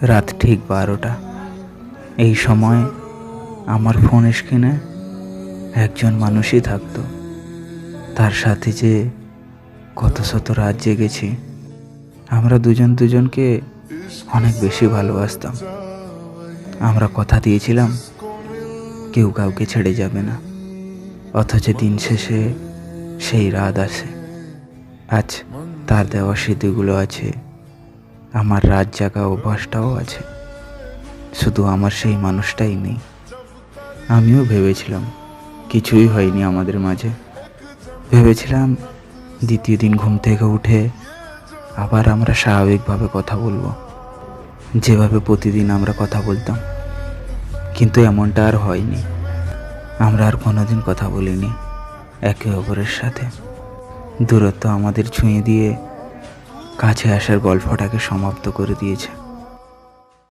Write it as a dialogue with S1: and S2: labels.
S1: রাত ঠিক 12টা। এই সময় আমার ফোন স্ক্রিনে একজন মানুষই থাকতো। তার সাথে যে কত শত রাত জেগেছি। আমরা দুজন দুজনকে অনেক বেশি ভালোবাসতাম। আমরা কথা দিয়েছিলাম কেউ কাউকে ছেড়ে যাবে না, অথচ দিন শেষে সেই রাত আসে। আজ তার দেওয়া স্মৃতিগুলো আছে, আমার রাত জাগা অভ্যাসটাও আছে, শুধু আমার সেই মানুষটাই নেই। আমিও ভেবেছিলাম কিছুই হয়নি আমাদের মাঝে। ভেবেছিলাম দ্বিতীয় দিন ঘুম থেকে উঠে আবার আমরা স্বাভাবিকভাবে কথা বলবো, যেভাবে প্রতিদিন আমরা কথা বলতাম। কিন্তু এমনটা আর হয়নি। আমরা আর কোনোদিন কথা বলিনি একে অপরের সাথে। দূরত্ব আমাদের ছুঁয়ে দিয়ে কাছে আসার গল্পটাকে সমাপ্ত করে দিয়েছে।